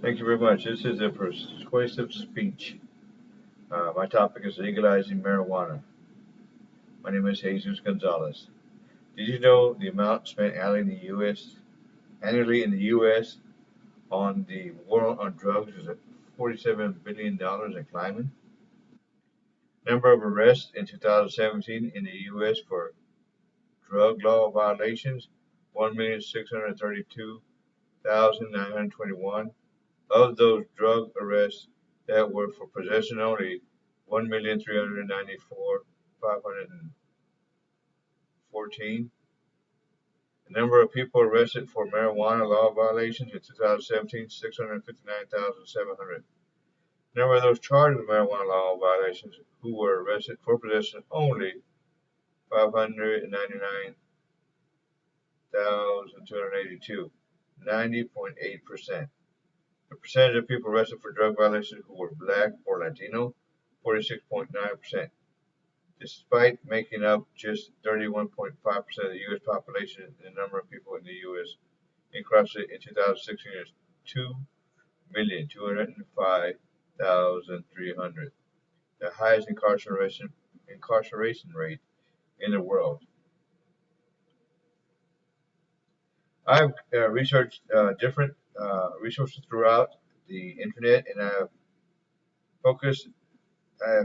Thank you very much. This is a persuasive speech. My topic is legalizing marijuana. My name is Jesus Gonzalez. Did you know the amount spent annually in the U.S. on the war on drugs is at $47 billion and climbing? Number of arrests in 2017 in the U.S. for drug law violations: 1,632,921. Of those drug arrests that were for possession only, 1,394,514. The number of people arrested for marijuana law violations in 2017, 659,700. The number of those charged with marijuana law violations who were arrested for possession only, 599,282, 90.8%. The percentage of people arrested for drug violations who were black or Latino, 46.9%. Despite making up just 31.5% of the U.S. population, the number of people in the U.S. incarcerated in 2016 is 2,205,300, the highest incarceration rate in the world. I've researched different resources throughout the internet, and I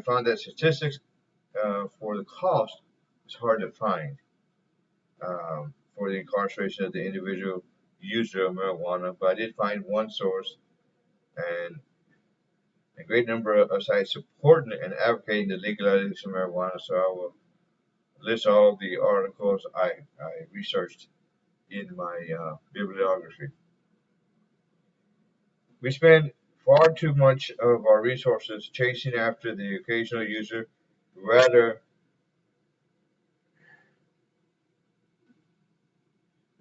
found that statistics for the cost is hard to find for the incarceration of the individual user of marijuana, but I did find one source and a great number of sites supporting and advocating the legalization of marijuana. So I will list all the articles I researched in my bibliography. We spend far too much of our resources chasing after the occasional user. Rather,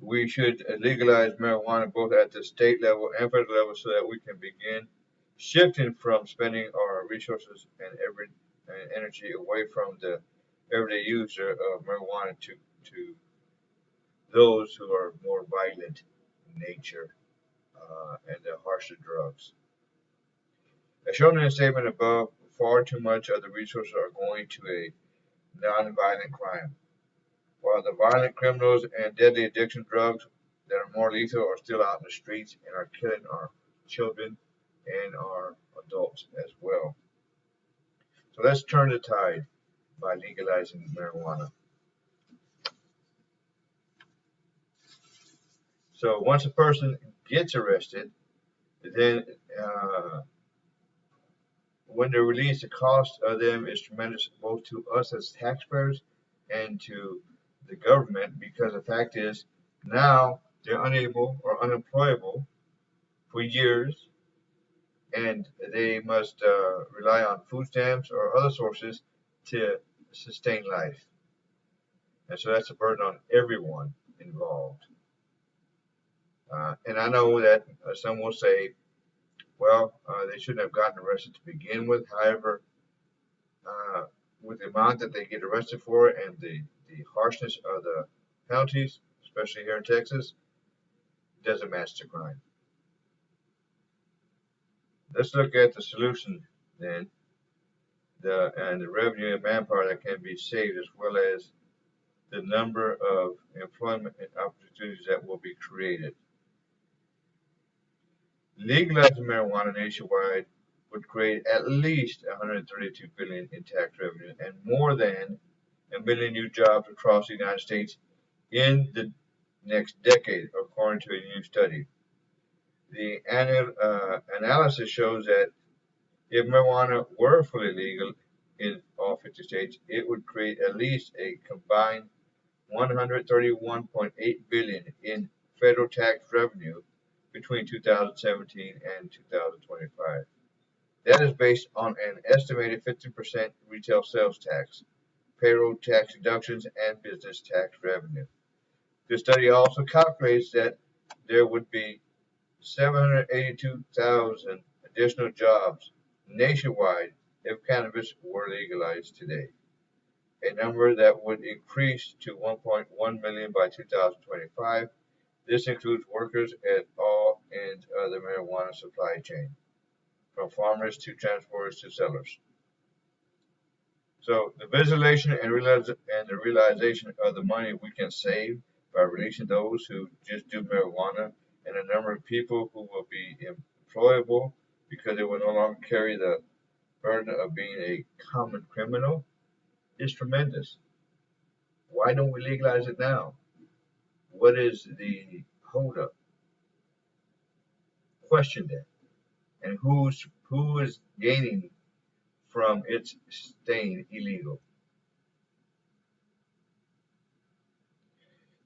we should legalize marijuana both at the state level and federal level so that we can begin shifting from spending our resources and energy away from the everyday user of marijuana to those who are more violent in nature and the harsher drugs. As shown in the statement above, far too much of the resources are going to a non-violent crime, while the violent criminals and deadly addiction drugs that are more lethal are still out in the streets and are killing our children and our adults as well. So let's turn the tide by legalizing marijuana. So once a person gets arrested, then when they're released, the cost of them is tremendous, both to us as taxpayers and to the government, because the fact is now they're unable or unemployable for years, and they must rely on food stamps or other sources to sustain life. And so that's a burden on everyone involved. And I know that some will say, well, they shouldn't have gotten arrested to begin with. However, with the amount that they get arrested for and the harshness of the penalties, especially here in Texas, it doesn't match the crime. Let's look at the solution then, and the revenue and manpower that can be saved, as well as the number of employment opportunities that will be created. Legalizing marijuana nationwide would create at least 132 billion in tax revenue and more than a million new jobs across the United States in the next decade, according to a new study. The annual analysis shows that if marijuana were fully legal in all 50 states, it would create at least a combined 131.8 billion in federal tax revenue between 2017 and 2025. That is based on an estimated 15% retail sales tax, payroll tax deductions, and business tax revenue. The study also calculates that there would be 782,000 additional jobs nationwide if cannabis were legalized today, a number that would increase to 1.1 million by 2025. This includes workers at all ends the marijuana supply chain, from farmers to transporters to sellers. So the visualization and the realization of the money we can save by releasing those who just do marijuana, and the number of people who will be employable because they will no longer carry the burden of being a common criminal, is tremendous. Why don't we legalize it now? What is the holdup? Question that. And who is gaining from its staying illegal?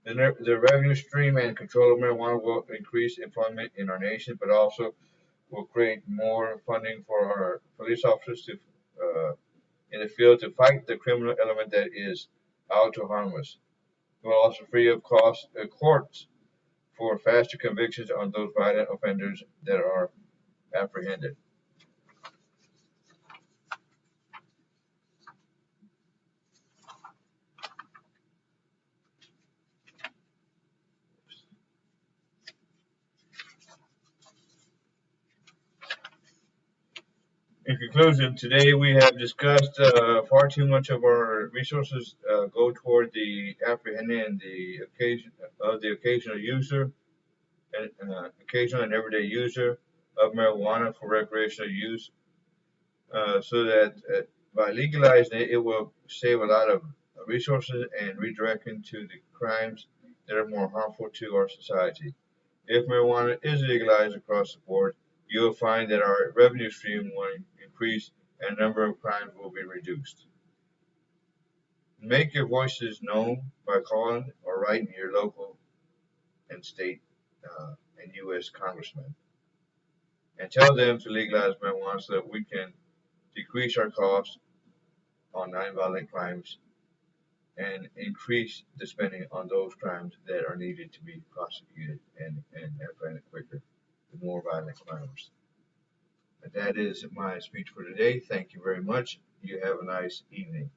The revenue stream and control of marijuana will increase employment in our nation, but also will create more funding for our police officers to in the field to fight the criminal element that is out to harm us. It will also free up courts for faster convictions on those violent offenders that are apprehended. In conclusion, today we have discussed far too much of our resources go toward the apprehending and the occasional user and occasional and everyday user of marijuana for recreational use, so that by legalizing it, it will save a lot of resources and redirect into the crimes that are more harmful to our society. If marijuana is legalized across the board, you'll find that our revenue stream will increase and the number of crimes will be reduced. Make your voices known by calling or writing your local and state and U.S. congressmen and tell them to legalize marijuana so that we can decrease our costs on nonviolent crimes and increase the spending on those crimes that are needed to be prosecuted and apprehended quicker, the more violent crimes. That is my speech for today. Thank you very much. You have a nice evening.